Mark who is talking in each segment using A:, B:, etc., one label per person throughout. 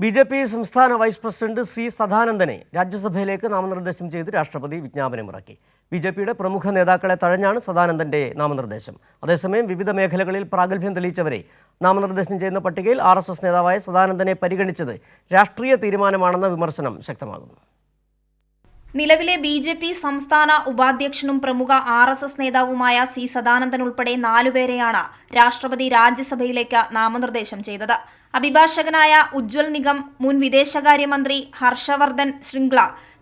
A: BJP. സംസ്ഥാന vice president C സദാനന്ദനെ രാജ്യസഭയിലേക്ക് നാമനിർദ്ദേശം ചെയ്ത് രാഷ്ട്രപതി വിജ്ഞാപനമിറക്കി. ബി.ജെ.പിയുടെ പ്രമുഖ നേതാക്കളെ തഴഞ്ഞാണ് സദാനന്ദന്റെ നാമനിർദ്ദേശം. അതേസമയം വിവിധ മേഖലകളിൽ പ്രാഗൽഭ്യം തെളിയിച്ചവരെ നാമനിർദ്ദേശം ചെയ്യുന്ന പട്ടികയിൽ RSS നേതാവായ സദാനന്ദനെ പരിഗണിച്ചത് രാഷ്ട്രീയ തീരുമാനമാണെന്ന വിമർശനം ശക്തമാകുന്നു.
B: നിലവിലെ ബി.ജെ.പി. സംസ്ഥാന ഉപാധ്യക്ഷനും പ്രമുഖ RSS നേതാവുമായ സി സദാനന്ദൻ ഉൾപ്പെടെ 4 പേരെയാണ് രാഷ്ട്രപതി രാജ്യസഭയിലേക്ക് നാമനിർദ്ദേശം ചെയ്തത്. അഭിഭാഷകനായ ഉജ്വൽ നിഗം, മുൻ വിദേശകാര്യമന്ത്രി ഹർഷവർദ്ധൻ ശൃംഗ്ല,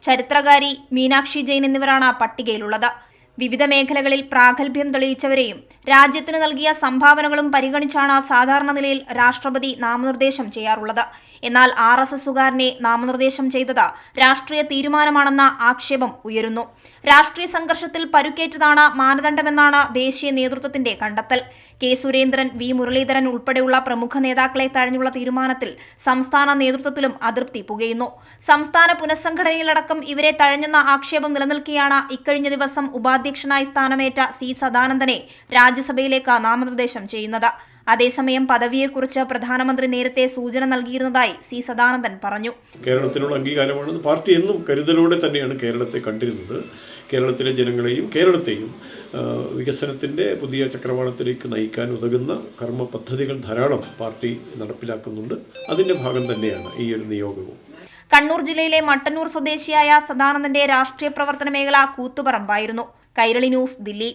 B: ചരിത്രകാരി മീനാക്ഷി ജെയിൻ എന്നിവരാണ് പട്ടികയിലുള്ളത്. വിവിധ മേഖലകളിൽ പ്രാഗൽഭ്യം തെളിയിച്ചവരെയും രാജ്യത്തിന് നൽകിയ സംഭാവനകളും പരിഗണിച്ചാണ് സാധാരണ നിലയിൽ രാഷ്ട്രപതി നാമനിർദ്ദേശം ചെയ്യാറുള്ളത്. എന്നാൽ RSSകാരനെ നാമനിർദ്ദേശം ചെയ്തത് രാഷ്ട്രീയ തീരുമാനമാണെന്ന ആക്ഷേപം ഉയരുന്നു. രാഷ്ട്രീയ സംഘർഷത്തിൽ പരുക്കേറ്റതാണ് മാനദണ്ഡമെന്നാണ് ദേശീയ നേതൃത്വത്തിന്റെ കണ്ടെത്തൽ. കെ സുരേന്ദ്രൻ, വി മുരളീധരൻ ഉൾപ്പെടെയുള്ള പ്രമുഖ നേതാക്കളെ തഴഞ്ഞുള്ള തീരുമാനത്തിൽ സംസ്ഥാന നേതൃത്വത്തിലും അതൃപ്തി പുകയുന്നു. സംസ്ഥാന പുനഃസംഘടനയിലടക്കം ഇവരെ തഴഞ്ഞെന്ന ആക്ഷേപം നിലനിൽക്കെയാണ് ഇക്കഴിഞ്ഞ ദിവസം ഉപാധ്യക്ഷനായി സ്ഥാനമേറ്റ സി സദാനന്ദനെ രാജ്യസഭയിലേക്ക് നാമനിർദ്ദേശം ചെയ്യുന്നത്. അതേസമയം പദവിയെക്കുറിച്ച് പ്രധാനമന്ത്രി നേരത്തെ സൂചന നൽകിയിരുന്നതായി സി സദാനന്ദൻ പറഞ്ഞു.
C: കേരളത്തിനുള്ള അംഗീകാരമാണ്. പാർട്ടി എന്നും കരുതലോടെ തന്നെയാണ് കേരളത്തെ കണ്ടിരുന്നത്. കേരളത്തിലെ ജനങ്ങളെയും കേരളത്തെയും വികസനത്തിൻ്റെ പുതിയ ചക്രവാളത്തിലേക്ക് നയിക്കാൻ ഉതകുന്ന കർമ്മ പദ്ധതികൾ ധാരാളം പാർട്ടി നടപ്പിലാക്കുന്നുണ്ട്. അതിൻ്റെ ഭാഗം തന്നെയാണ് ഈ ഒരു നിയോഗവും.
B: കണ്ണൂർ ജില്ലയിലെ മട്ടന്നൂർ സ്വദേശിയായ സദാനന്ദന്റെ രാഷ്ട്രീയ പ്രവർത്തന മേഖല കൂത്തുപറമ്പായിരുന്നു. കൈരളി ന്യൂസ്, ദില്ലി.